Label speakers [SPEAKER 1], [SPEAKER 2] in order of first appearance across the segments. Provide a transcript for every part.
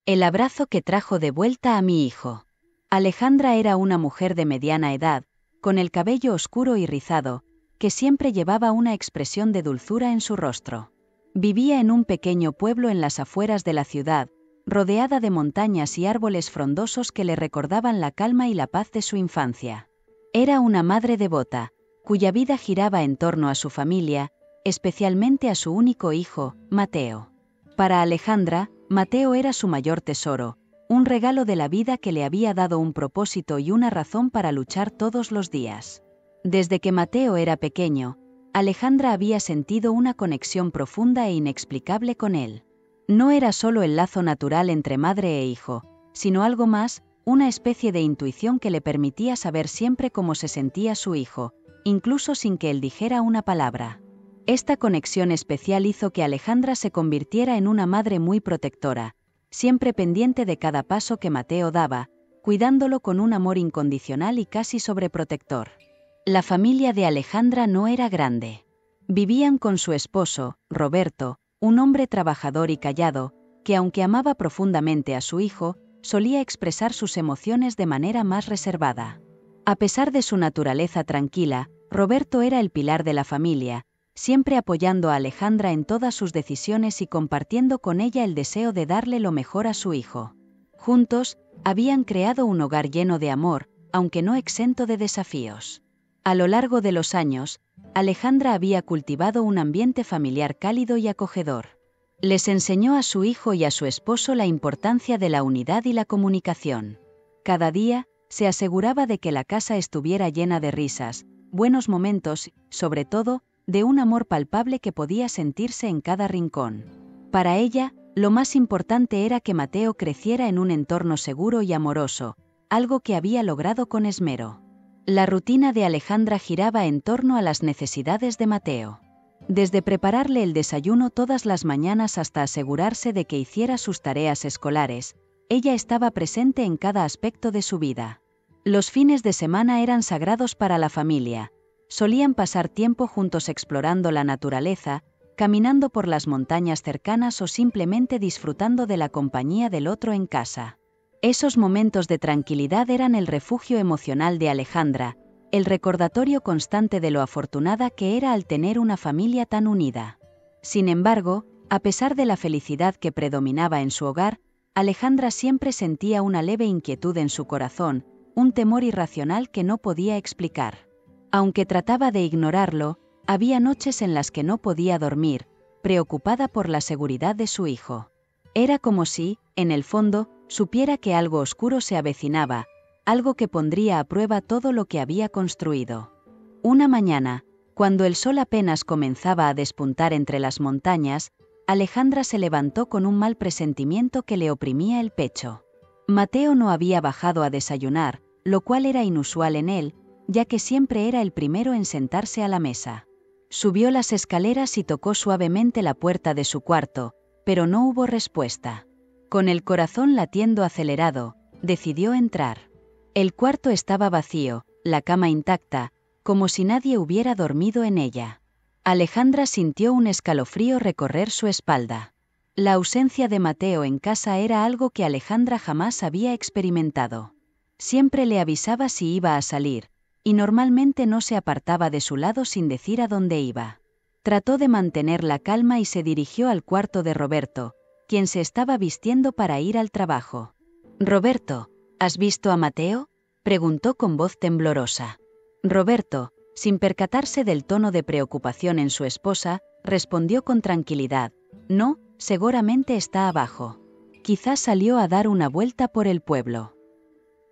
[SPEAKER 1] El abrazo que trajo de vuelta a mi hijo. Alejandra era una mujer de mediana edad, con el cabello oscuro y rizado, que siempre llevaba una expresión de dulzura en su rostro. Vivía en un pequeño pueblo en las afueras de la ciudad, rodeada de montañas y árboles frondosos que le recordaban la calma y la paz de su infancia. Era una madre devota, cuya vida giraba en torno a su familia, especialmente a su único hijo, Mateo. Para Alejandra, Mateo era su mayor tesoro, un regalo de la vida que le había dado un propósito y una razón para luchar todos los días. Desde que Mateo era pequeño, Alejandra había sentido una conexión profunda e inexplicable con él. No era solo el lazo natural entre madre e hijo, sino algo más, una especie de intuición que le permitía saber siempre cómo se sentía su hijo, incluso sin que él dijera una palabra. Esta conexión especial hizo que Alejandra se convirtiera en una madre muy protectora, siempre pendiente de cada paso que Mateo daba, cuidándolo con un amor incondicional y casi sobreprotector. La familia de Alejandra no era grande. Vivían con su esposo, Roberto, un hombre trabajador y callado, que aunque amaba profundamente a su hijo, solía expresar sus emociones de manera más reservada. A pesar de su naturaleza tranquila, Roberto era el pilar de la familia, siempre apoyando a Alejandra en todas sus decisiones y compartiendo con ella el deseo de darle lo mejor a su hijo. Juntos, habían creado un hogar lleno de amor, aunque no exento de desafíos. A lo largo de los años, Alejandra había cultivado un ambiente familiar cálido y acogedor. Les enseñó a su hijo y a su esposo la importancia de la unidad y la comunicación. Cada día, se aseguraba de que la casa estuviera llena de risas, buenos momentos y, sobre todo, de un amor palpable que podía sentirse en cada rincón. Para ella, lo más importante era que Mateo creciera en un entorno seguro y amoroso, algo que había logrado con esmero. La rutina de Alejandra giraba en torno a las necesidades de Mateo. Desde prepararle el desayuno todas las mañanas hasta asegurarse de que hiciera sus tareas escolares, ella estaba presente en cada aspecto de su vida. Los fines de semana eran sagrados para la familia. Solían pasar tiempo juntos explorando la naturaleza, caminando por las montañas cercanas o simplemente disfrutando de la compañía del otro en casa. Esos momentos de tranquilidad eran el refugio emocional de Alejandra, el recordatorio constante de lo afortunada que era al tener una familia tan unida. Sin embargo, a pesar de la felicidad que predominaba en su hogar, Alejandra siempre sentía una leve inquietud en su corazón, un temor irracional que no podía explicar. Aunque trataba de ignorarlo, había noches en las que no podía dormir, preocupada por la seguridad de su hijo. Era como si, en el fondo, supiera que algo oscuro se avecinaba, algo que pondría a prueba todo lo que había construido. Una mañana, cuando el sol apenas comenzaba a despuntar entre las montañas, Alejandra se levantó con un mal presentimiento que le oprimía el pecho. Mateo no había bajado a desayunar, lo cual era inusual en él, ya que siempre era el primero en sentarse a la mesa. Subió las escaleras y tocó suavemente la puerta de su cuarto, pero no hubo respuesta. Con el corazón latiendo acelerado, decidió entrar. El cuarto estaba vacío, la cama intacta, como si nadie hubiera dormido en ella. Alejandra sintió un escalofrío recorrer su espalda. La ausencia de Mateo en casa era algo que Alejandra jamás había experimentado. Siempre le avisaba si iba a salir, y normalmente no se apartaba de su lado sin decir a dónde iba. Trató de mantener la calma y se dirigió al cuarto de Roberto, quien se estaba vistiendo para ir al trabajo. «Roberto, ¿has visto a Mateo?», preguntó con voz temblorosa. Roberto, sin percatarse del tono de preocupación en su esposa, respondió con tranquilidad: «No, seguramente está abajo. Quizás salió a dar una vuelta por el pueblo».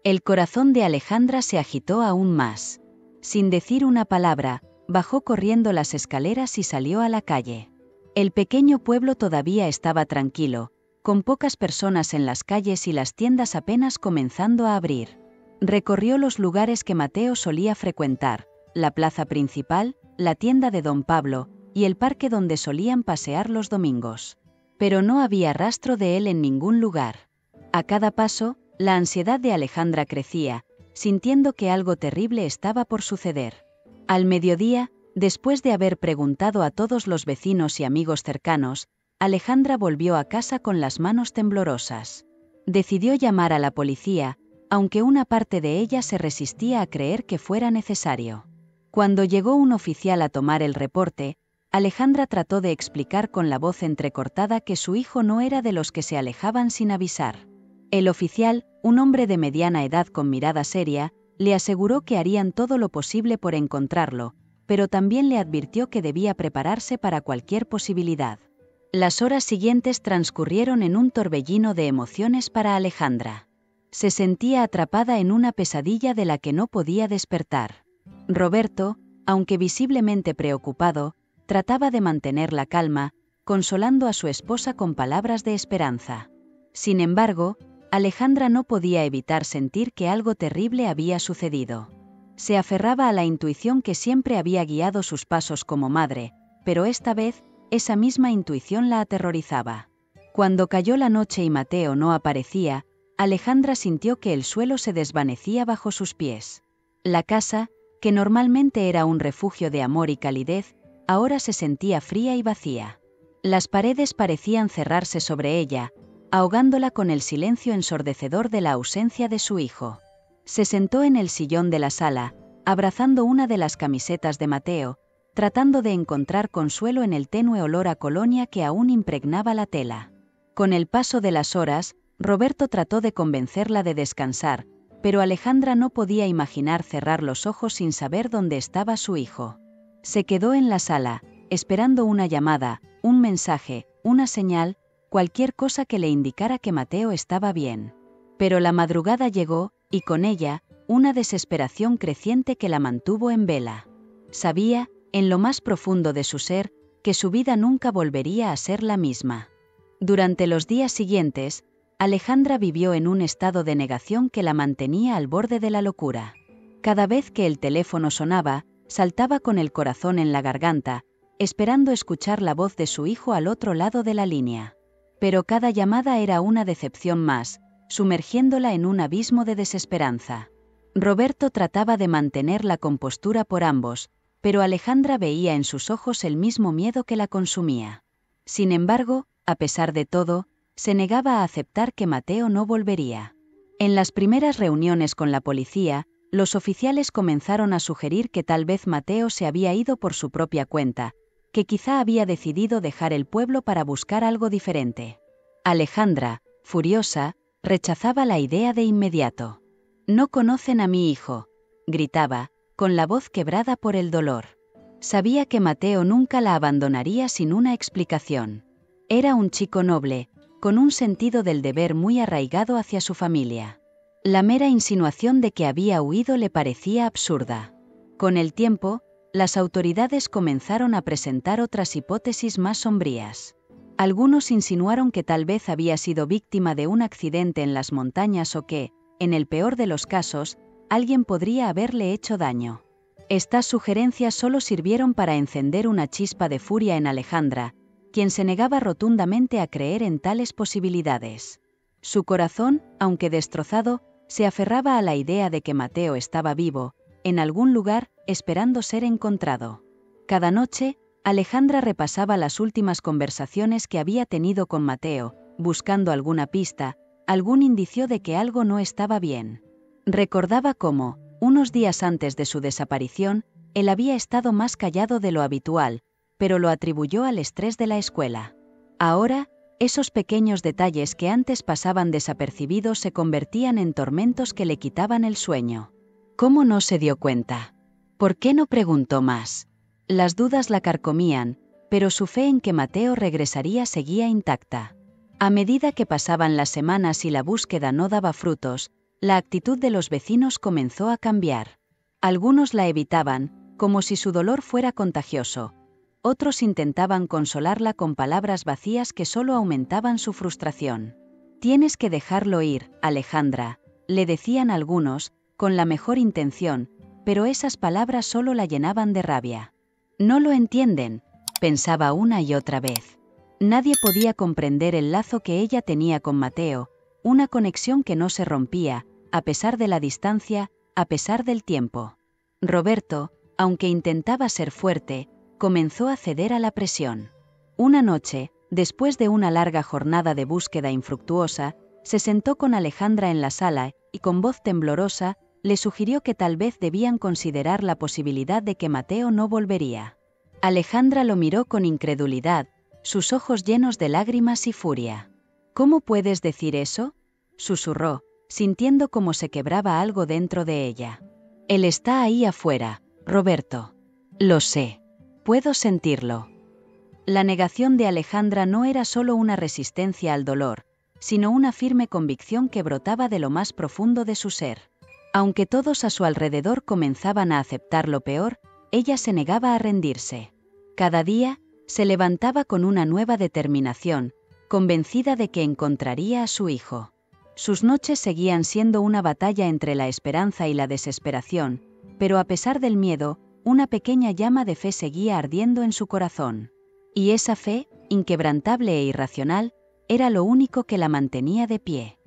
[SPEAKER 1] El corazón de Alejandra se agitó aún más. Sin decir una palabra, bajó corriendo las escaleras y salió a la calle. El pequeño pueblo todavía estaba tranquilo, con pocas personas en las calles y las tiendas apenas comenzando a abrir. Recorrió los lugares que Mateo solía frecuentar, la plaza principal, la tienda de Don Pablo, y el parque donde solían pasear los domingos. Pero no había rastro de él en ningún lugar. A cada paso, la ansiedad de Alejandra crecía, sintiendo que algo terrible estaba por suceder. Al mediodía, después de haber preguntado a todos los vecinos y amigos cercanos, Alejandra volvió a casa con las manos temblorosas. Decidió llamar a la policía, aunque una parte de ella se resistía a creer que fuera necesario. Cuando llegó un oficial a tomar el reporte, Alejandra trató de explicar con la voz entrecortada que su hijo no era de los que se alejaban sin avisar. El oficial, un hombre de mediana edad con mirada seria, le aseguró que harían todo lo posible por encontrarlo, pero también le advirtió que debía prepararse para cualquier posibilidad. Las horas siguientes transcurrieron en un torbellino de emociones para Alejandra. Se sentía atrapada en una pesadilla de la que no podía despertar. Roberto, aunque visiblemente preocupado, trataba de mantener la calma, consolando a su esposa con palabras de esperanza. Sin embargo, Alejandra no podía evitar sentir que algo terrible había sucedido. Se aferraba a la intuición que siempre había guiado sus pasos como madre, pero esta vez, esa misma intuición la aterrorizaba. Cuando cayó la noche y Mateo no aparecía, Alejandra sintió que el suelo se desvanecía bajo sus pies. La casa, que normalmente era un refugio de amor y calidez, ahora se sentía fría y vacía. Las paredes parecían cerrarse sobre ella, ahogándola con el silencio ensordecedor de la ausencia de su hijo. Se sentó en el sillón de la sala, abrazando una de las camisetas de Mateo, tratando de encontrar consuelo en el tenue olor a colonia que aún impregnaba la tela. Con el paso de las horas, Roberto trató de convencerla de descansar, pero Alejandra no podía imaginar cerrar los ojos sin saber dónde estaba su hijo. Se quedó en la sala, esperando una llamada, un mensaje, una señal, cualquier cosa que le indicara que Mateo estaba bien. Pero la madrugada llegó, y con ella, una desesperación creciente que la mantuvo en vela. Sabía, en lo más profundo de su ser, que su vida nunca volvería a ser la misma. Durante los días siguientes, Alejandra vivió en un estado de negación que la mantenía al borde de la locura. Cada vez que el teléfono sonaba, saltaba con el corazón en la garganta, esperando escuchar la voz de su hijo al otro lado de la línea. Pero cada llamada era una decepción más, sumergiéndola en un abismo de desesperanza. Roberto trataba de mantener la compostura por ambos, pero Alejandra veía en sus ojos el mismo miedo que la consumía. Sin embargo, a pesar de todo, se negaba a aceptar que Mateo no volvería. En las primeras reuniones con la policía, los oficiales comenzaron a sugerir que tal vez Mateo se había ido por su propia cuenta, que quizá había decidido dejar el pueblo para buscar algo diferente. Alejandra, furiosa, rechazaba la idea de inmediato. «No conocen a mi hijo», gritaba, con la voz quebrada por el dolor. Sabía que Mateo nunca la abandonaría sin una explicación. Era un chico noble, con un sentido del deber muy arraigado hacia su familia. La mera insinuación de que había huido le parecía absurda. Con el tiempo, las autoridades comenzaron a presentar otras hipótesis más sombrías. Algunos insinuaron que tal vez había sido víctima de un accidente en las montañas o que, en el peor de los casos, alguien podría haberle hecho daño. Estas sugerencias solo sirvieron para encender una chispa de furia en Alejandra, quien se negaba rotundamente a creer en tales posibilidades. Su corazón, aunque destrozado, se aferraba a la idea de que Mateo estaba vivo, en algún lugar, esperando ser encontrado. Cada noche, Alejandra repasaba las últimas conversaciones que había tenido con Mateo, buscando alguna pista, algún indicio de que algo no estaba bien. Recordaba cómo, unos días antes de su desaparición, él había estado más callado de lo habitual, pero lo atribuyó al estrés de la escuela. Ahora, esos pequeños detalles que antes pasaban desapercibidos se convertían en tormentos que le quitaban el sueño. ¿Cómo no se dio cuenta? ¿Por qué no preguntó más? Las dudas la carcomían, pero su fe en que Mateo regresaría seguía intacta. A medida que pasaban las semanas y la búsqueda no daba frutos, la actitud de los vecinos comenzó a cambiar. Algunos la evitaban, como si su dolor fuera contagioso. Otros intentaban consolarla con palabras vacías que solo aumentaban su frustración. «Tienes que dejarlo ir, Alejandra», le decían algunos, con la mejor intención, pero esas palabras solo la llenaban de rabia. «No lo entienden», pensaba una y otra vez. Nadie podía comprender el lazo que ella tenía con Mateo, una conexión que no se rompía, a pesar de la distancia, a pesar del tiempo. Roberto, aunque intentaba ser fuerte, comenzó a ceder a la presión. Una noche, después de una larga jornada de búsqueda infructuosa, Se sentó con Alejandra en la sala y con voz temblorosa, le sugirió que tal vez debían considerar la posibilidad de que Mateo no volvería. Alejandra lo miró con incredulidad, sus ojos llenos de lágrimas y furia. «¿Cómo puedes decir eso?», susurró, sintiendo como se quebraba algo dentro de ella. «Él está ahí afuera, Roberto. Lo sé. Puedo sentirlo». La negación de Alejandra no era solo una resistencia al dolor, sino una firme convicción que brotaba de lo más profundo de su ser. Aunque todos a su alrededor comenzaban a aceptar lo peor, ella se negaba a rendirse. Cada día, se levantaba con una nueva determinación, convencida de que encontraría a su hijo. Sus noches seguían siendo una batalla entre la esperanza y la desesperación, pero a pesar del miedo, una pequeña llama de fe seguía ardiendo en su corazón. Y esa fe, inquebrantable e irracional, era lo único que la mantenía de pie.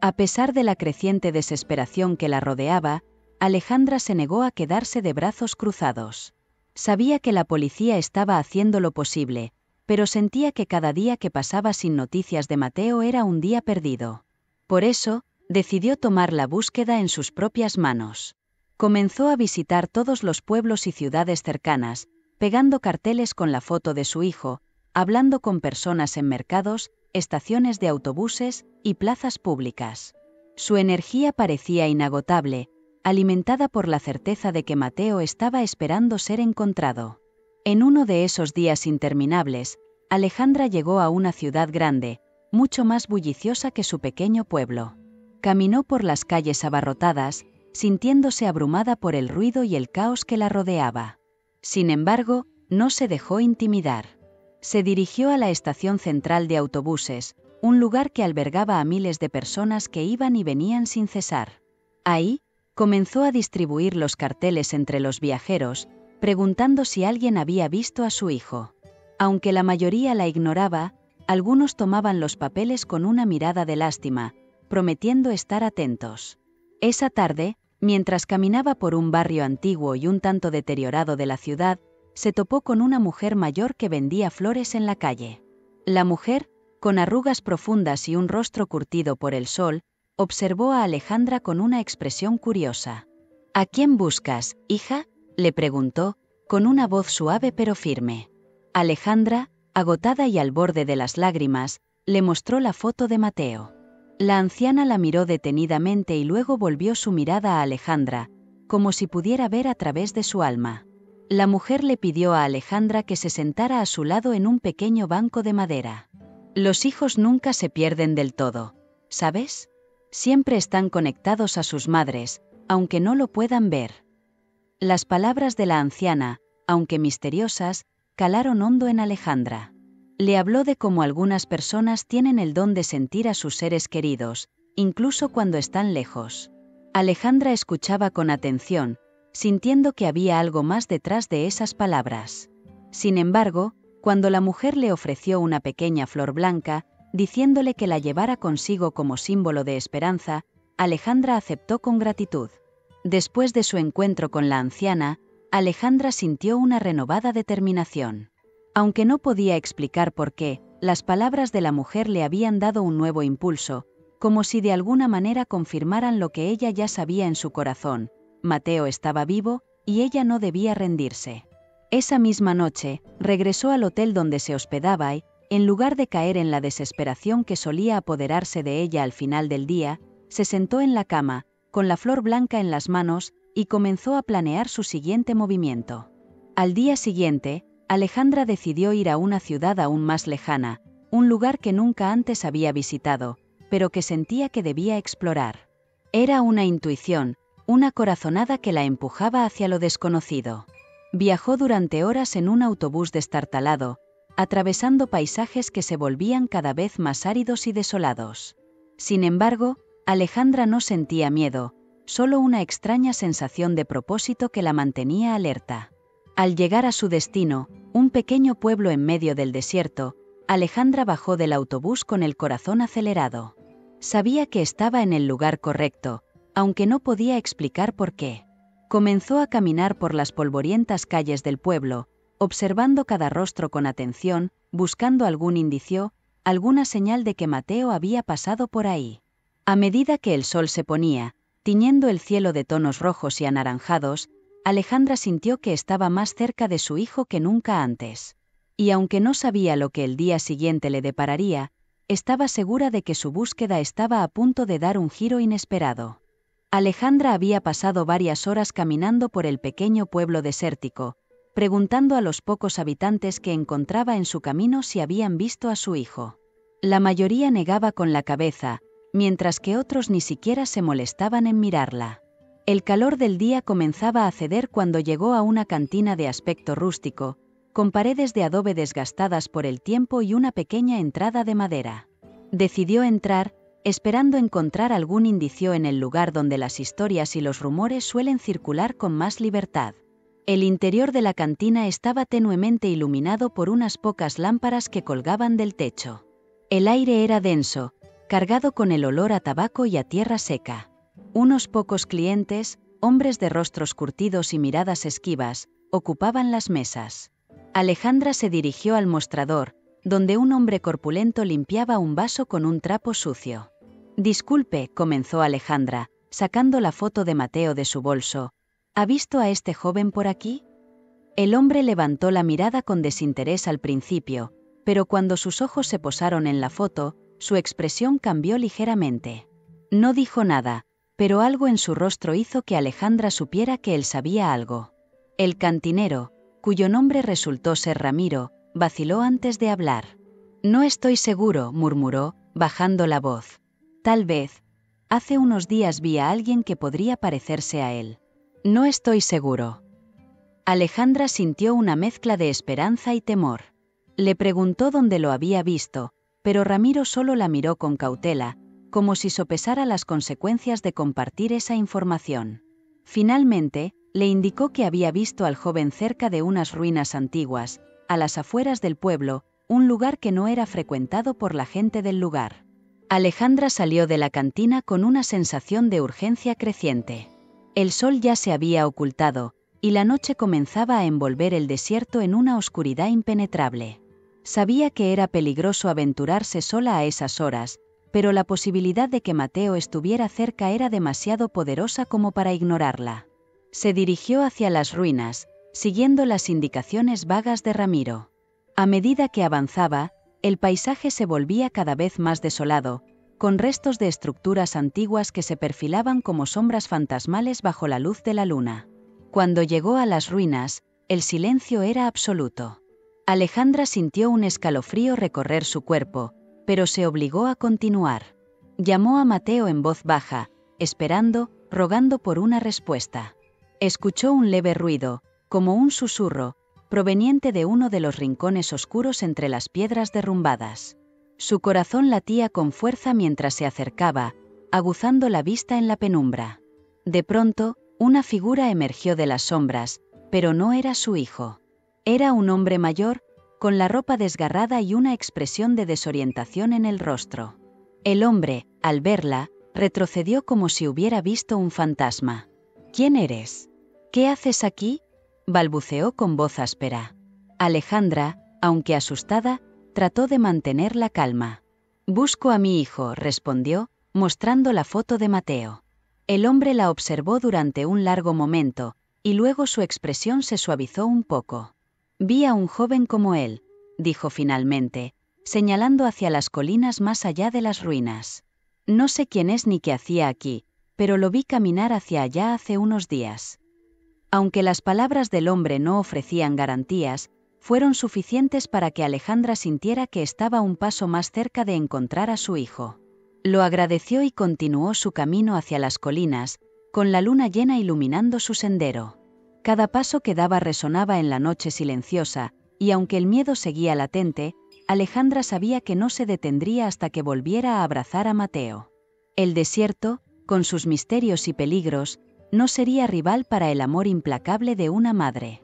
[SPEAKER 1] A pesar de la creciente desesperación que la rodeaba, Alejandra se negó a quedarse de brazos cruzados. Sabía que la policía estaba haciendo lo posible, pero sentía que cada día que pasaba sin noticias de Mateo era un día perdido. Por eso, decidió tomar la búsqueda en sus propias manos. Comenzó a visitar todos los pueblos y ciudades cercanas, pegando carteles con la foto de su hijo, hablando con personas en mercados, estaciones de autobuses y plazas públicas. Su energía parecía inagotable, alimentada por la certeza de que Mateo estaba esperando ser encontrado. En uno de esos días interminables, Alejandra llegó a una ciudad grande, mucho más bulliciosa que su pequeño pueblo. Caminó por las calles abarrotadas, sintiéndose abrumada por el ruido y el caos que la rodeaba. Sin embargo, no se dejó intimidar. Se dirigió a la estación central de autobuses, un lugar que albergaba a miles de personas que iban y venían sin cesar. Ahí, comenzó a distribuir los carteles entre los viajeros, preguntando si alguien había visto a su hijo. Aunque la mayoría la ignoraba, algunos tomaban los papeles con una mirada de lástima, prometiendo estar atentos. Esa tarde, mientras caminaba por un barrio antiguo y un tanto deteriorado de la ciudad, se topó con una mujer mayor que vendía flores en la calle. La mujer, con arrugas profundas y un rostro curtido por el sol, observó a Alejandra con una expresión curiosa. «¿A quién buscas, hija?», le preguntó, con una voz suave pero firme. Alejandra, agotada y al borde de las lágrimas, le mostró la foto de Mateo. La anciana la miró detenidamente y luego volvió su mirada a Alejandra, como si pudiera ver a través de su alma. La mujer le pidió a Alejandra que se sentara a su lado en un pequeño banco de madera. «Los hijos nunca se pierden del todo, ¿sabes? Siempre están conectados a sus madres, aunque no lo puedan ver». Las palabras de la anciana, aunque misteriosas, calaron hondo en Alejandra. Le habló de cómo algunas personas tienen el don de sentir a sus seres queridos, incluso cuando están lejos. Alejandra escuchaba con atención, sintiendo que había algo más detrás de esas palabras. Sin embargo, cuando la mujer le ofreció una pequeña flor blanca, diciéndole que la llevara consigo como símbolo de esperanza, Alejandra aceptó con gratitud. Después de su encuentro con la anciana, Alejandra sintió una renovada determinación. Aunque no podía explicar por qué, las palabras de la mujer le habían dado un nuevo impulso, como si de alguna manera confirmaran lo que ella ya sabía en su corazón: Mateo estaba vivo, y ella no debía rendirse. Esa misma noche, regresó al hotel donde se hospedaba y, en lugar de caer en la desesperación que solía apoderarse de ella al final del día, se sentó en la cama, con la flor blanca en las manos, y comenzó a planear su siguiente movimiento. Al día siguiente, Alejandra decidió ir a una ciudad aún más lejana, un lugar que nunca antes había visitado, pero que sentía que debía explorar. Era una intuición, una corazonada que la empujaba hacia lo desconocido. Viajó durante horas en un autobús destartalado, atravesando paisajes que se volvían cada vez más áridos y desolados. Sin embargo, Alejandra no sentía miedo, solo una extraña sensación de propósito que la mantenía alerta. Al llegar a su destino, un pequeño pueblo en medio del desierto, Alejandra bajó del autobús con el corazón acelerado. Sabía que estaba en el lugar correcto, aunque no podía explicar por qué. Comenzó a caminar por las polvorientas calles del pueblo, observando cada rostro con atención, buscando algún indicio, alguna señal de que Mateo había pasado por ahí. A medida que el sol se ponía, tiñendo el cielo de tonos rojos y anaranjados, Alejandra sintió que estaba más cerca de su hijo que nunca antes. Y aunque no sabía lo que el día siguiente le depararía, estaba segura de que su búsqueda estaba a punto de dar un giro inesperado. Alejandra había pasado varias horas caminando por el pequeño pueblo desértico, preguntando a los pocos habitantes que encontraba en su camino si habían visto a su hijo. La mayoría negaba con la cabeza, mientras que otros ni siquiera se molestaban en mirarla. El calor del día comenzaba a ceder cuando llegó a una cantina de aspecto rústico, con paredes de adobe desgastadas por el tiempo y una pequeña entrada de madera. Decidió entrar, esperando encontrar algún indicio en el lugar donde las historias y los rumores suelen circular con más libertad. El interior de la cantina estaba tenuemente iluminado por unas pocas lámparas que colgaban del techo. El aire era denso, cargado con el olor a tabaco y a tierra seca. Unos pocos clientes, hombres de rostros curtidos y miradas esquivas, ocupaban las mesas. Alejandra se dirigió al mostrador, donde un hombre corpulento limpiaba un vaso con un trapo sucio. «Disculpe», comenzó Alejandra, sacando la foto de Mateo de su bolso. «¿Ha visto a este joven por aquí?» El hombre levantó la mirada con desinterés al principio, pero cuando sus ojos se posaron en la foto, su expresión cambió ligeramente. No dijo nada, pero algo en su rostro hizo que Alejandra supiera que él sabía algo. El cantinero, cuyo nombre resultó ser Ramiro, vaciló antes de hablar. «No estoy seguro», murmuró, bajando la voz. «Tal vez. Hace unos días vi a alguien que podría parecerse a él. No estoy seguro». Alejandra sintió una mezcla de esperanza y temor. Le preguntó dónde lo había visto, pero Ramiro solo la miró con cautela, como si sopesara las consecuencias de compartir esa información. Finalmente, le indicó que había visto al joven cerca de unas ruinas antiguas, a las afueras del pueblo, un lugar que no era frecuentado por la gente del lugar. Alejandra salió de la cantina con una sensación de urgencia creciente. El sol ya se había ocultado, y la noche comenzaba a envolver el desierto en una oscuridad impenetrable. Sabía que era peligroso aventurarse sola a esas horas, pero la posibilidad de que Mateo estuviera cerca era demasiado poderosa como para ignorarla. Se dirigió hacia las ruinas, siguiendo las indicaciones vagas de Ramiro. A medida que avanzaba, el paisaje se volvía cada vez más desolado, con restos de estructuras antiguas que se perfilaban como sombras fantasmales bajo la luz de la luna. Cuando llegó a las ruinas, el silencio era absoluto. Alejandra sintió un escalofrío recorrer su cuerpo, pero se obligó a continuar. Llamó a Mateo en voz baja, esperando, rogando por una respuesta. Escuchó un leve ruido, como un susurro, proveniente de uno de los rincones oscuros entre las piedras derrumbadas. Su corazón latía con fuerza mientras se acercaba, aguzando la vista en la penumbra. De pronto, una figura emergió de las sombras, pero no era su hijo. Era un hombre mayor, con la ropa desgarrada y una expresión de desorientación en el rostro. El hombre, al verla, retrocedió como si hubiera visto un fantasma. «¿Quién eres? ¿Qué haces aquí?», balbuceó con voz áspera. Alejandra, aunque asustada, trató de mantener la calma. «Busco a mi hijo», respondió, mostrando la foto de Mateo. El hombre la observó durante un largo momento, y luego su expresión se suavizó un poco. «Vi a un joven como él», dijo finalmente, señalando hacia las colinas más allá de las ruinas. «No sé quién es ni qué hacía aquí, pero lo vi caminar hacia allá hace unos días». Aunque las palabras del hombre no ofrecían garantías, fueron suficientes para que Alejandra sintiera que estaba un paso más cerca de encontrar a su hijo. Lo agradeció y continuó su camino hacia las colinas, con la luna llena iluminando su sendero. Cada paso que daba resonaba en la noche silenciosa, y aunque el miedo seguía latente, Alejandra sabía que no se detendría hasta que volviera a abrazar a Mateo. El desierto, con sus misterios y peligros, no sería rival para el amor implacable de una madre.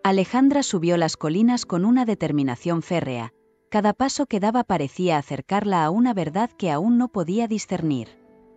[SPEAKER 1] Alejandra subió las colinas con una determinación férrea. Cada paso que daba parecía acercarla a una verdad que aún no podía discernir.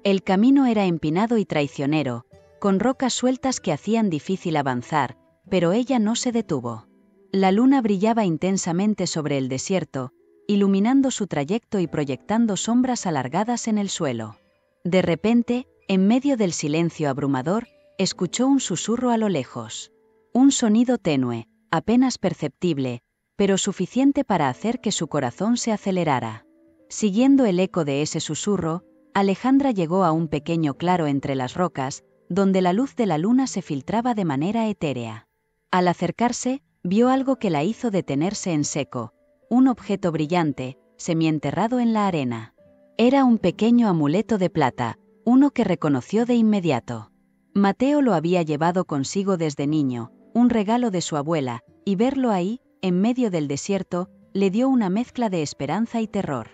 [SPEAKER 1] El camino era empinado y traicionero, con rocas sueltas que hacían difícil avanzar, pero ella no se detuvo. La luna brillaba intensamente sobre el desierto, iluminando su trayecto y proyectando sombras alargadas en el suelo. De repente, en medio del silencio abrumador, escuchó un susurro a lo lejos. Un sonido tenue, apenas perceptible, pero suficiente para hacer que su corazón se acelerara. Siguiendo el eco de ese susurro, Alejandra llegó a un pequeño claro entre las rocas, donde la luz de la luna se filtraba de manera etérea. Al acercarse, vio algo que la hizo detenerse en seco, un objeto brillante, semienterrado en la arena. Era un pequeño amuleto de plata, uno que reconoció de inmediato. Mateo lo había llevado consigo desde niño, un regalo de su abuela, y verlo ahí, en medio del desierto, le dio una mezcla de esperanza y terror.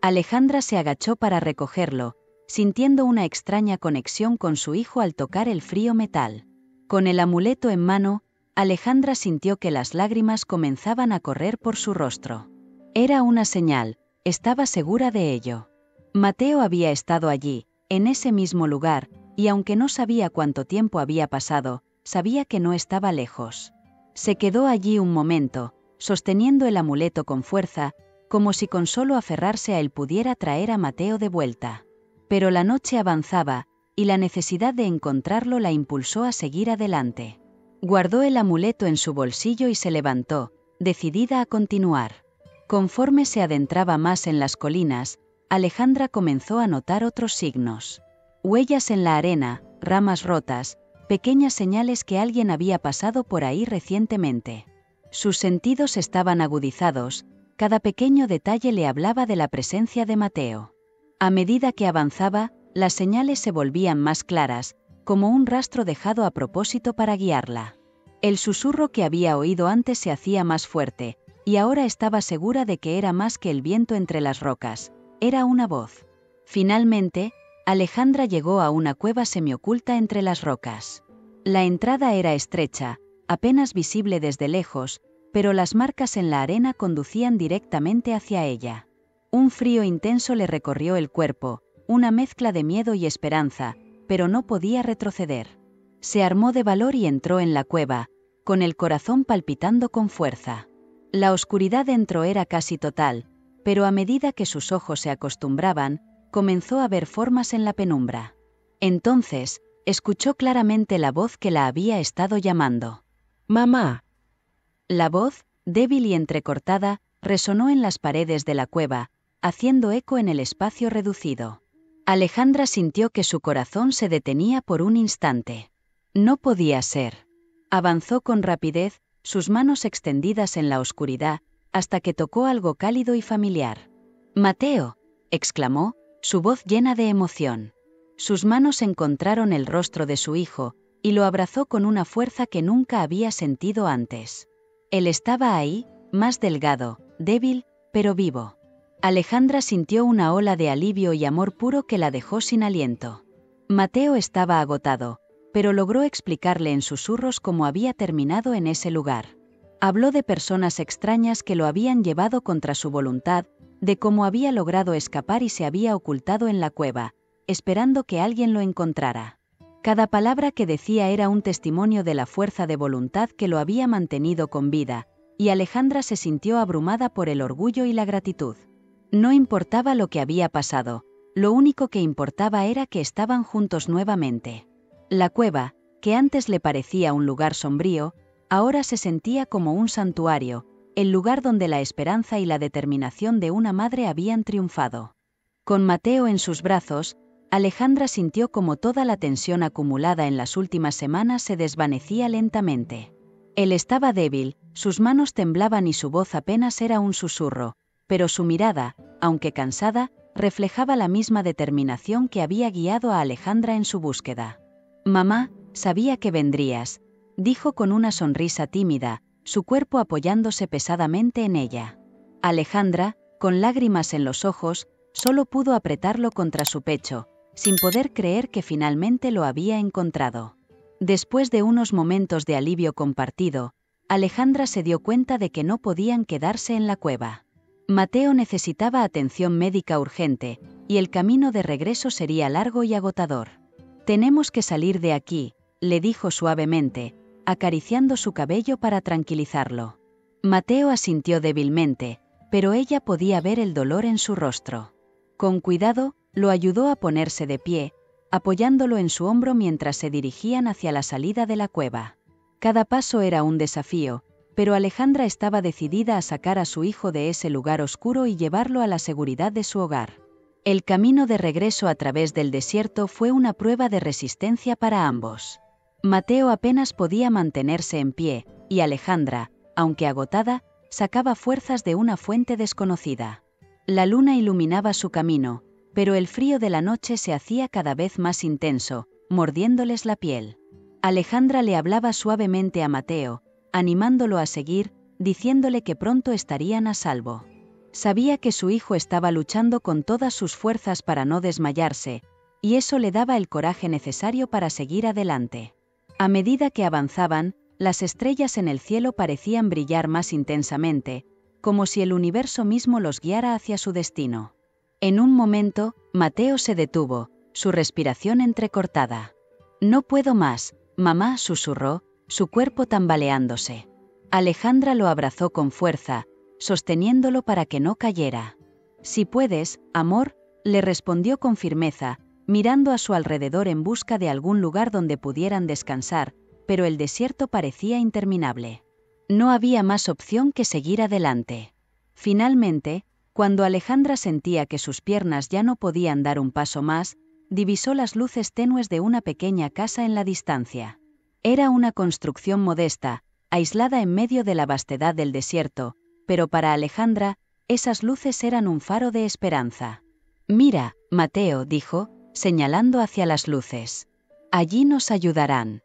[SPEAKER 1] Alejandra se agachó para recogerlo, sintiendo una extraña conexión con su hijo al tocar el frío metal. Con el amuleto en mano, Alejandra sintió que las lágrimas comenzaban a correr por su rostro. Era una señal, estaba segura de ello. Mateo había estado allí, en ese mismo lugar, y aunque no sabía cuánto tiempo había pasado, sabía que no estaba lejos. Se quedó allí un momento, sosteniendo el amuleto con fuerza, como si con solo aferrarse a él pudiera traer a Mateo de vuelta. Pero la noche avanzaba, y la necesidad de encontrarlo la impulsó a seguir adelante. Guardó el amuleto en su bolsillo y se levantó, decidida a continuar. Conforme se adentraba más en las colinas, Alejandra comenzó a notar otros signos. Huellas en la arena, ramas rotas, pequeñas señales que alguien había pasado por ahí recientemente. Sus sentidos estaban agudizados, cada pequeño detalle le hablaba de la presencia de Mateo. A medida que avanzaba, las señales se volvían más claras, como un rastro dejado a propósito para guiarla. El susurro que había oído antes se hacía más fuerte, y ahora estaba segura de que era más que el viento entre las rocas, era una voz. Finalmente, Alejandra llegó a una cueva semioculta entre las rocas. La entrada era estrecha, apenas visible desde lejos, pero las marcas en la arena conducían directamente hacia ella. Un frío intenso le recorrió el cuerpo, una mezcla de miedo y esperanza, pero no podía retroceder. Se armó de valor y entró en la cueva, con el corazón palpitando con fuerza. La oscuridad dentro era casi total, pero a medida que sus ojos se acostumbraban, comenzó a ver formas en la penumbra. Entonces, escuchó claramente la voz que la había estado llamando. «¡Mamá!». La voz, débil y entrecortada, resonó en las paredes de la cueva, haciendo eco en el espacio reducido. Alejandra sintió que su corazón se detenía por un instante. No podía ser. Avanzó con rapidez, sus manos extendidas en la oscuridad, hasta que tocó algo cálido y familiar. «¡Mateo!», exclamó, su voz llena de emoción. Sus manos encontraron el rostro de su hijo, y lo abrazó con una fuerza que nunca había sentido antes. Él estaba ahí, más delgado, débil, pero vivo. Alejandra sintió una ola de alivio y amor puro que la dejó sin aliento. Mateo estaba agotado, pero logró explicarle en susurros cómo había terminado en ese lugar. Habló de personas extrañas que lo habían llevado contra su voluntad, de cómo había logrado escapar y se había ocultado en la cueva, esperando que alguien lo encontrara. Cada palabra que decía era un testimonio de la fuerza de voluntad que lo había mantenido con vida, y Alejandra se sintió abrumada por el orgullo y la gratitud. No importaba lo que había pasado, lo único que importaba era que estaban juntos nuevamente. La cueva, que antes le parecía un lugar sombrío, ahora se sentía como un santuario, el lugar donde la esperanza y la determinación de una madre habían triunfado. Con Mateo en sus brazos, Alejandra sintió como toda la tensión acumulada en las últimas semanas se desvanecía lentamente. Él estaba débil, sus manos temblaban y su voz apenas era un susurro, pero su mirada, aunque cansada, reflejaba la misma determinación que había guiado a Alejandra en su búsqueda. «Mamá, sabía que vendrías», dijo con una sonrisa tímida, su cuerpo apoyándose pesadamente en ella. Alejandra, con lágrimas en los ojos, solo pudo apretarlo contra su pecho, sin poder creer que finalmente lo había encontrado. Después de unos momentos de alivio compartido, Alejandra se dio cuenta de que no podían quedarse en la cueva. Mateo necesitaba atención médica urgente, y el camino de regreso sería largo y agotador. «Tenemos que salir de aquí», le dijo suavemente, acariciando su cabello para tranquilizarlo. Mateo asintió débilmente, pero ella podía ver el dolor en su rostro. Con cuidado, Lo ayudó a ponerse de pie, apoyándolo en su hombro mientras se dirigían hacia la salida de la cueva. Cada paso era un desafío, pero Alejandra estaba decidida a sacar a su hijo de ese lugar oscuro y llevarlo a la seguridad de su hogar. El camino de regreso a través del desierto fue una prueba de resistencia para ambos. Mateo apenas podía mantenerse en pie, y Alejandra, aunque agotada, sacaba fuerzas de una fuente desconocida. La luna iluminaba su camino, pero el frío de la noche se hacía cada vez más intenso, mordiéndoles la piel. Alejandra le hablaba suavemente a Mateo, animándolo a seguir, diciéndole que pronto estarían a salvo. Sabía que su hijo estaba luchando con todas sus fuerzas para no desmayarse, y eso le daba el coraje necesario para seguir adelante. A medida que avanzaban, las estrellas en el cielo parecían brillar más intensamente, como si el universo mismo los guiara hacia su destino. En un momento, Mateo se detuvo, su respiración entrecortada. «No puedo más», mamá susurró, su cuerpo tambaleándose. Alejandra lo abrazó con fuerza, sosteniéndolo para que no cayera. «Si puedes, amor», le respondió con firmeza, mirando a su alrededor en busca de algún lugar donde pudieran descansar, pero el desierto parecía interminable. No había más opción que seguir adelante. Finalmente, cuando Alejandra sentía que sus piernas ya no podían dar un paso más, divisó las luces tenues de una pequeña casa en la distancia. Era una construcción modesta, aislada en medio de la vastedad del desierto, pero para Alejandra, esas luces eran un faro de esperanza. «Mira», Mateo dijo, señalando hacia las luces. «Allí nos ayudarán».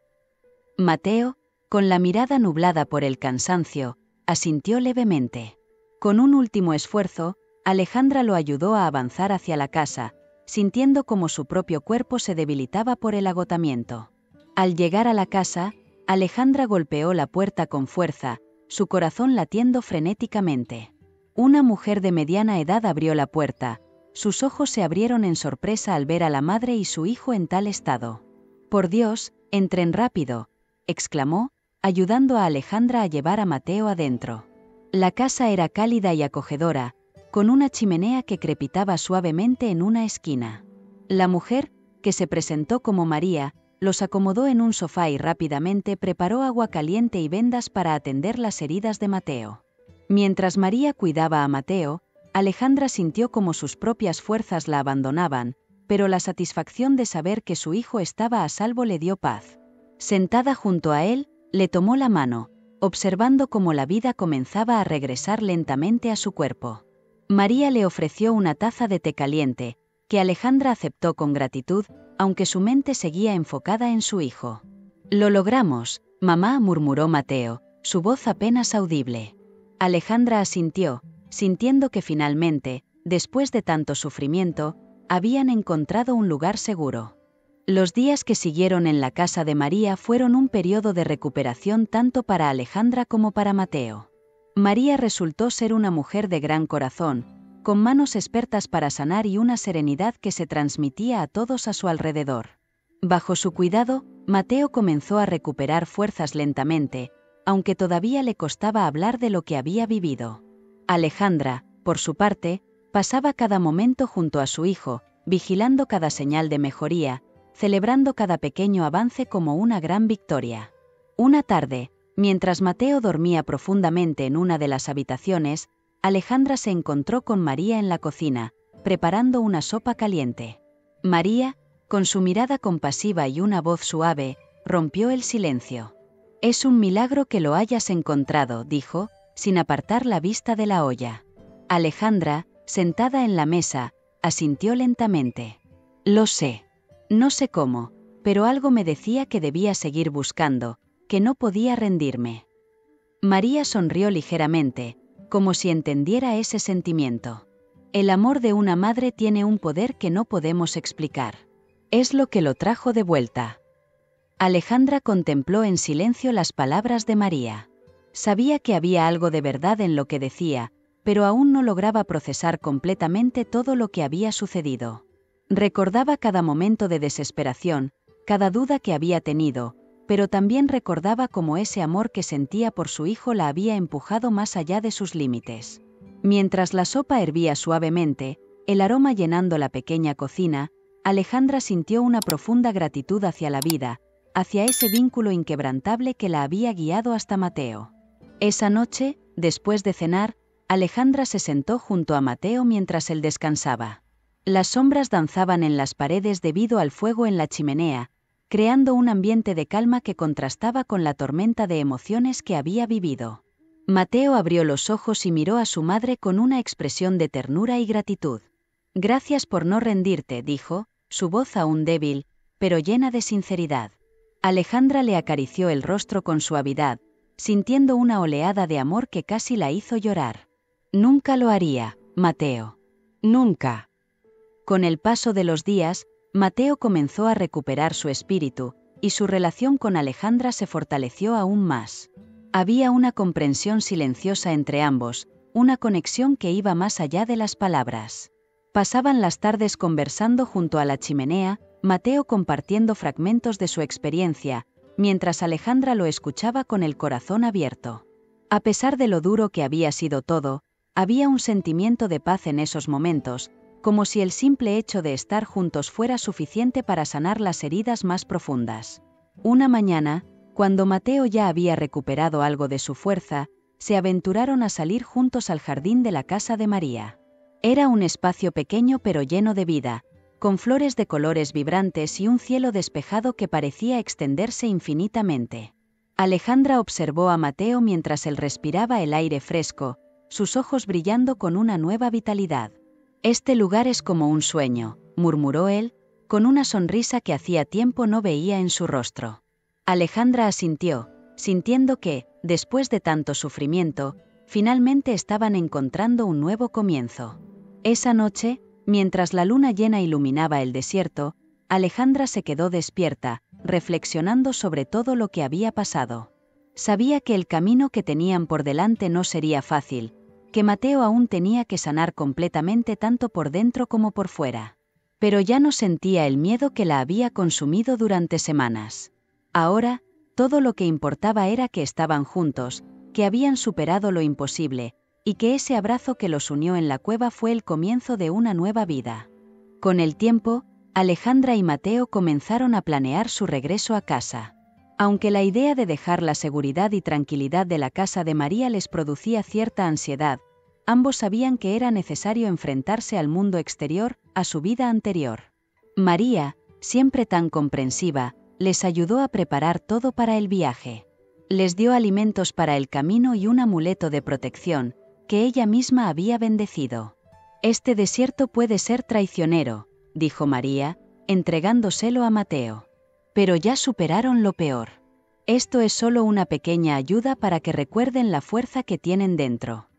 [SPEAKER 1] Mateo, con la mirada nublada por el cansancio, asintió levemente. Con un último esfuerzo, Alejandra lo ayudó a avanzar hacia la casa, sintiendo como su propio cuerpo se debilitaba por el agotamiento. Al llegar a la casa, Alejandra golpeó la puerta con fuerza, su corazón latiendo frenéticamente. Una mujer de mediana edad abrió la puerta, sus ojos se abrieron en sorpresa al ver a la madre y su hijo en tal estado. «Por Dios, entren rápido», exclamó, ayudando a Alejandra a llevar a Mateo adentro. La casa era cálida y acogedora, con una chimenea que crepitaba suavemente en una esquina. La mujer, que se presentó como María, los acomodó en un sofá y rápidamente preparó agua caliente y vendas para atender las heridas de Mateo. Mientras María cuidaba a Mateo, Alejandra sintió como sus propias fuerzas la abandonaban, pero la satisfacción de saber que su hijo estaba a salvo le dio paz. Sentada junto a él, le tomó la mano, observando cómo la vida comenzaba a regresar lentamente a su cuerpo. María le ofreció una taza de té caliente, que Alejandra aceptó con gratitud, aunque su mente seguía enfocada en su hijo. «Lo logramos», mamá, murmuró Mateo, su voz apenas audible. Alejandra asintió, sintiendo que finalmente, después de tanto sufrimiento, habían encontrado un lugar seguro. Los días que siguieron en la casa de María fueron un periodo de recuperación tanto para Alejandra como para Mateo. María resultó ser una mujer de gran corazón, con manos expertas para sanar y una serenidad que se transmitía a todos a su alrededor. Bajo su cuidado, Mateo comenzó a recuperar fuerzas lentamente, aunque todavía le costaba hablar de lo que había vivido. Alejandra, por su parte, pasaba cada momento junto a su hijo, vigilando cada señal de mejoría, celebrando cada pequeño avance como una gran victoria. Una tarde, mientras Mateo dormía profundamente en una de las habitaciones, Alejandra se encontró con María en la cocina, preparando una sopa caliente. María, con su mirada compasiva y una voz suave, rompió el silencio. «Es un milagro que lo hayas encontrado», dijo, sin apartar la vista de la olla. Alejandra, sentada en la mesa, asintió lentamente. «Lo sé. No sé cómo, pero algo me decía que debía seguir buscando, que no podía rendirme». María sonrió ligeramente, como si entendiera ese sentimiento. El amor de una madre tiene un poder que no podemos explicar. Es lo que lo trajo de vuelta. Alejandra contempló en silencio las palabras de María. Sabía que había algo de verdad en lo que decía, pero aún no lograba procesar completamente todo lo que había sucedido. Recordaba cada momento de desesperación, cada duda que había tenido, pero también recordaba cómo ese amor que sentía por su hijo la había empujado más allá de sus límites. Mientras la sopa hervía suavemente, el aroma llenando la pequeña cocina, Alejandra sintió una profunda gratitud hacia la vida, hacia ese vínculo inquebrantable que la había guiado hasta Mateo. Esa noche, después de cenar, Alejandra se sentó junto a Mateo mientras él descansaba. Las sombras danzaban en las paredes debido al fuego en la chimenea, creando un ambiente de calma que contrastaba con la tormenta de emociones que había vivido. Mateo abrió los ojos y miró a su madre con una expresión de ternura y gratitud. «Gracias por no rendirte», dijo, su voz aún débil, pero llena de sinceridad. Alejandra le acarició el rostro con suavidad, sintiendo una oleada de amor que casi la hizo llorar. «Nunca lo haría, Mateo. Nunca». Con el paso de los días, Mateo comenzó a recuperar su espíritu, y su relación con Alejandra se fortaleció aún más. Había una comprensión silenciosa entre ambos, una conexión que iba más allá de las palabras. Pasaban las tardes conversando junto a la chimenea, Mateo compartiendo fragmentos de su experiencia, mientras Alejandra lo escuchaba con el corazón abierto. A pesar de lo duro que había sido todo, había un sentimiento de paz en esos momentos, como si el simple hecho de estar juntos fuera suficiente para sanar las heridas más profundas. Una mañana, cuando Mateo ya había recuperado algo de su fuerza, se aventuraron a salir juntos al jardín de la casa de María. Era un espacio pequeño pero lleno de vida, con flores de colores vibrantes y un cielo despejado que parecía extenderse infinitamente. Alejandra observó a Mateo mientras él respiraba el aire fresco, sus ojos brillando con una nueva vitalidad. «Este lugar es como un sueño», murmuró él, con una sonrisa que hacía tiempo no veía en su rostro. Alejandra asintió, sintiendo que, después de tanto sufrimiento, finalmente estaban encontrando un nuevo comienzo. Esa noche, mientras la luna llena iluminaba el desierto, Alejandra se quedó despierta, reflexionando sobre todo lo que había pasado. Sabía que el camino que tenían por delante no sería fácil, que Mateo aún tenía que sanar completamente tanto por dentro como por fuera. Pero ya no sentía el miedo que la había consumido durante semanas. Ahora, todo lo que importaba era que estaban juntos, que habían superado lo imposible, y que ese abrazo que los unió en la cueva fue el comienzo de una nueva vida. Con el tiempo, Alejandra y Mateo comenzaron a planear su regreso a casa. Aunque la idea de dejar la seguridad y tranquilidad de la casa de María les producía cierta ansiedad, ambos sabían que era necesario enfrentarse al mundo exterior, a su vida anterior. María, siempre tan comprensiva, les ayudó a preparar todo para el viaje. Les dio alimentos para el camino y un amuleto de protección, que ella misma había bendecido. «Este desierto puede ser traicionero», dijo María, entregándoselo a Mateo. «Pero ya superaron lo peor. Esto es solo una pequeña ayuda para que recuerden la fuerza que tienen dentro».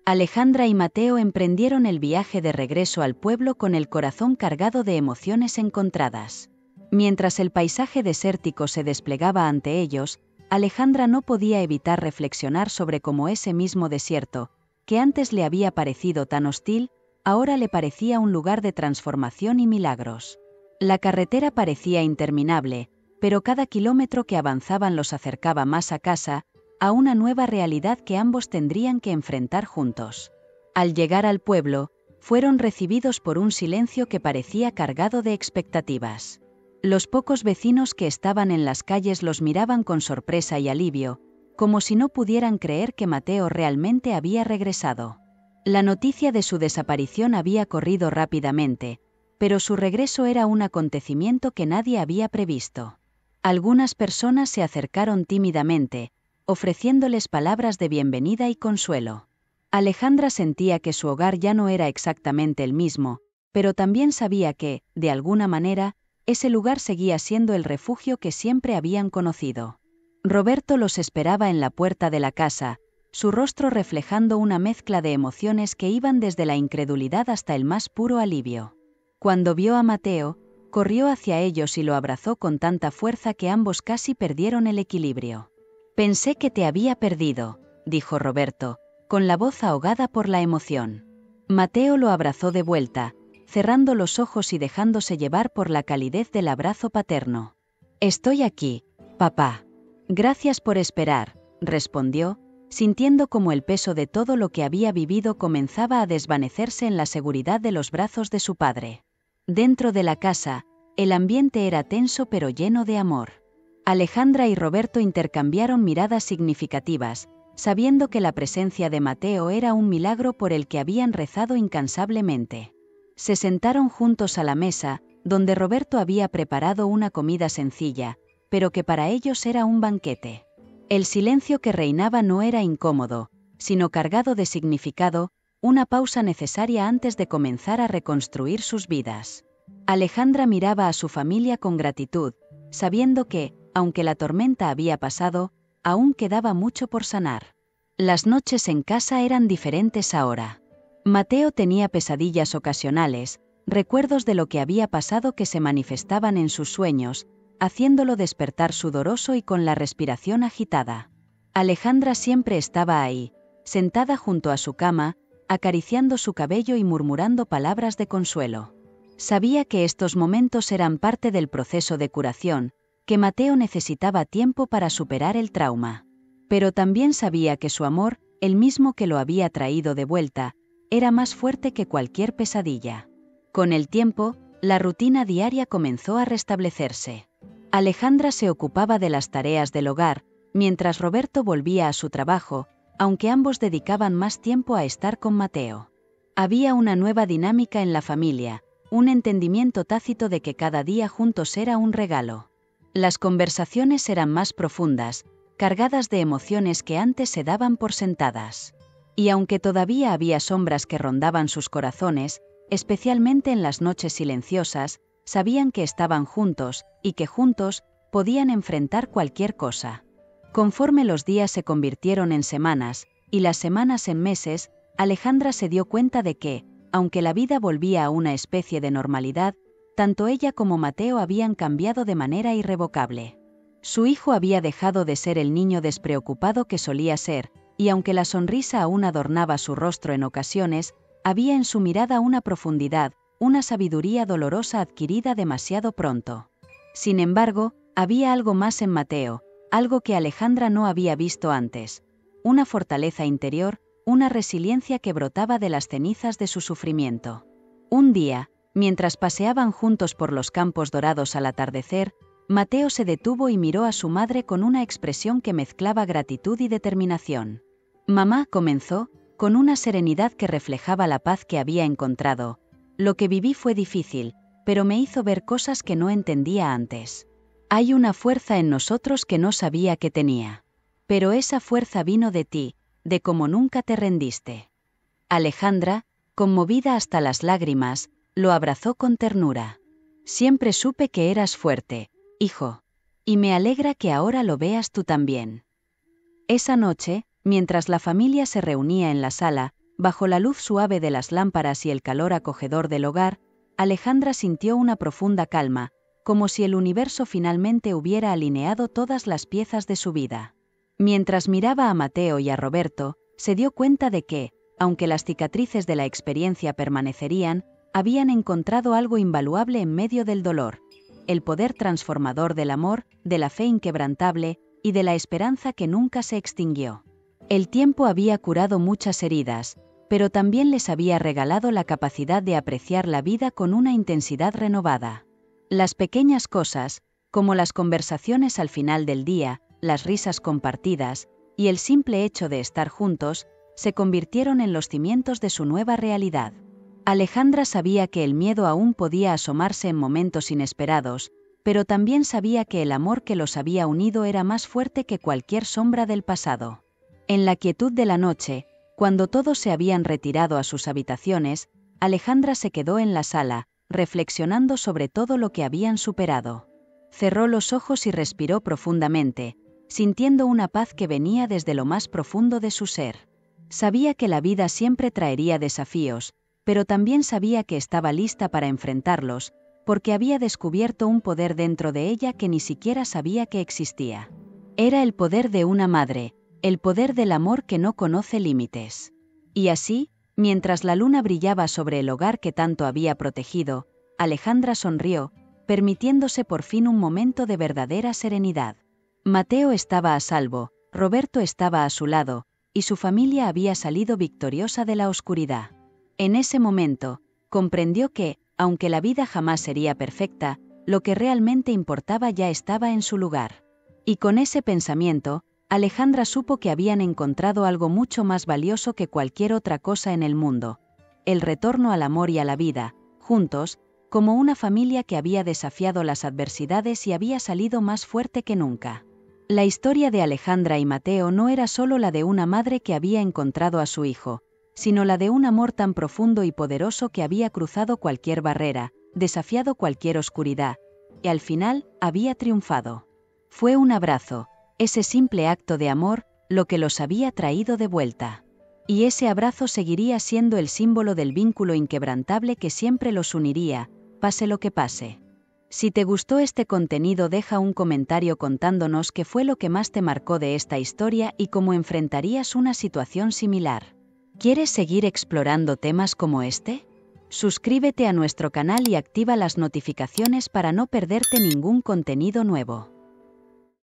[SPEAKER 1] Alejandra y Mateo emprendieron el viaje de regreso al pueblo con el corazón cargado de emociones encontradas. Mientras el paisaje desértico se desplegaba ante ellos, Alejandra no podía evitar reflexionar sobre cómo ese mismo desierto, que antes le había parecido tan hostil, ahora le parecía un lugar de transformación y milagros. La carretera parecía interminable, pero cada kilómetro que avanzaban los acercaba más a casa, a una nueva realidad que ambos tendrían que enfrentar juntos. Al llegar al pueblo, fueron recibidos por un silencio que parecía cargado de expectativas. Los pocos vecinos que estaban en las calles los miraban con sorpresa y alivio, como si no pudieran creer que Mateo realmente había regresado. La noticia de su desaparición había corrido rápidamente, pero su regreso era un acontecimiento que nadie había previsto. Algunas personas se acercaron tímidamente, ofreciéndoles palabras de bienvenida y consuelo. Alejandra sentía que su hogar ya no era exactamente el mismo, pero también sabía que, de alguna manera, ese lugar seguía siendo el refugio que siempre habían conocido. Roberto los esperaba en la puerta de la casa, su rostro reflejando una mezcla de emociones que iban desde la incredulidad hasta el más puro alivio. Cuando vio a Mateo, corrió hacia ellos y lo abrazó con tanta fuerza que ambos casi perdieron el equilibrio. «Pensé que te había perdido», dijo Roberto, con la voz ahogada por la emoción. Mateo lo abrazó de vuelta, cerrando los ojos y dejándose llevar por la calidez del abrazo paterno. «Estoy aquí, papá». «Gracias por esperar», respondió, sintiendo como el peso de todo lo que había vivido comenzaba a desvanecerse en la seguridad de los brazos de su padre. Dentro de la casa, el ambiente era tenso pero lleno de amor. Alejandra y Roberto intercambiaron miradas significativas, sabiendo que la presencia de Mateo era un milagro por el que habían rezado incansablemente. Se sentaron juntos a la mesa, donde Roberto había preparado una comida sencilla, pero que para ellos era un banquete. El silencio que reinaba no era incómodo, sino cargado de significado, una pausa necesaria antes de comenzar a reconstruir sus vidas. Alejandra miraba a su familia con gratitud, sabiendo que, aunque la tormenta había pasado, aún quedaba mucho por sanar. Las noches en casa eran diferentes ahora. Mateo tenía pesadillas ocasionales, recuerdos de lo que había pasado que se manifestaban en sus sueños, haciéndolo despertar sudoroso y con la respiración agitada. Alejandra siempre estaba ahí, sentada junto a su cama, acariciando su cabello y murmurando palabras de consuelo. Sabía que estos momentos eran parte del proceso de curación, que Mateo necesitaba tiempo para superar el trauma. Pero también sabía que su amor, el mismo que lo había traído de vuelta, era más fuerte que cualquier pesadilla. Con el tiempo, la rutina diaria comenzó a restablecerse. Alejandra se ocupaba de las tareas del hogar, mientras Roberto volvía a su trabajo, aunque ambos dedicaban más tiempo a estar con Mateo. Había una nueva dinámica en la familia, un entendimiento tácito de que cada día juntos era un regalo. Las conversaciones eran más profundas, cargadas de emociones que antes se daban por sentadas. Y aunque todavía había sombras que rondaban sus corazones, especialmente en las noches silenciosas, sabían que estaban juntos, y que juntos podían enfrentar cualquier cosa. Conforme los días se convirtieron en semanas, y las semanas en meses, Alejandra se dio cuenta de que, aunque la vida volvía a una especie de normalidad, tanto ella como Mateo habían cambiado de manera irrevocable. Su hijo había dejado de ser el niño despreocupado que solía ser, y aunque la sonrisa aún adornaba su rostro en ocasiones, había en su mirada una profundidad, una sabiduría dolorosa adquirida demasiado pronto. Sin embargo, había algo más en Mateo, algo que Alejandra no había visto antes, una fortaleza interior, una resiliencia que brotaba de las cenizas de su sufrimiento. Un día, mientras paseaban juntos por los campos dorados al atardecer, Mateo se detuvo y miró a su madre con una expresión que mezclaba gratitud y determinación. «Mamá», comenzó, con una serenidad que reflejaba la paz que había encontrado, «lo que viví fue difícil, pero me hizo ver cosas que no entendía antes. Hay una fuerza en nosotros que no sabía que tenía. Pero esa fuerza vino de ti, de cómo nunca te rendiste». Alejandra, conmovida hasta las lágrimas, lo abrazó con ternura. «Siempre supe que eras fuerte, hijo. Y me alegra que ahora lo veas tú también». Esa noche, mientras la familia se reunía en la sala, bajo la luz suave de las lámparas y el calor acogedor del hogar, Alejandra sintió una profunda calma, como si el universo finalmente hubiera alineado todas las piezas de su vida. Mientras miraba a Mateo y a Roberto, se dio cuenta de que, aunque las cicatrices de la experiencia permanecerían, habían encontrado algo invaluable en medio del dolor: el poder transformador del amor, de la fe inquebrantable y de la esperanza que nunca se extinguió. El tiempo había curado muchas heridas, pero también les había regalado la capacidad de apreciar la vida con una intensidad renovada. Las pequeñas cosas, como las conversaciones al final del día, las risas compartidas, y el simple hecho de estar juntos, se convirtieron en los cimientos de su nueva realidad. Alejandra sabía que el miedo aún podía asomarse en momentos inesperados, pero también sabía que el amor que los había unido era más fuerte que cualquier sombra del pasado. En la quietud de la noche, cuando todos se habían retirado a sus habitaciones, Alejandra se quedó en la sala, reflexionando sobre todo lo que habían superado. Cerró los ojos y respiró profundamente, sintiendo una paz que venía desde lo más profundo de su ser. Sabía que la vida siempre traería desafíos, pero también sabía que estaba lista para enfrentarlos, porque había descubierto un poder dentro de ella que ni siquiera sabía que existía. Era el poder de una madre, el poder del amor que no conoce límites. Y así, mientras la luna brillaba sobre el hogar que tanto había protegido, Alejandra sonrió, permitiéndose por fin un momento de verdadera serenidad. Mateo estaba a salvo, Roberto estaba a su lado, y su familia había salido victoriosa de la oscuridad. En ese momento, comprendió que, aunque la vida jamás sería perfecta, lo que realmente importaba ya estaba en su lugar. Y con ese pensamiento, Alejandra supo que habían encontrado algo mucho más valioso que cualquier otra cosa en el mundo: el retorno al amor y a la vida, juntos, como una familia que había desafiado las adversidades y había salido más fuerte que nunca. La historia de Alejandra y Mateo no era solo la de una madre que había encontrado a su hijo, sino la de un amor tan profundo y poderoso que había cruzado cualquier barrera, desafiado cualquier oscuridad, y al final, había triunfado. Fue un abrazo, ese simple acto de amor, lo que los había traído de vuelta. Y ese abrazo seguiría siendo el símbolo del vínculo inquebrantable que siempre los uniría, pase lo que pase. Si te gustó este contenido, deja un comentario contándonos qué fue lo que más te marcó de esta historia y cómo enfrentarías una situación similar. ¿Quieres seguir explorando temas como este? Suscríbete a nuestro canal y activa las notificaciones para no perderte ningún contenido nuevo.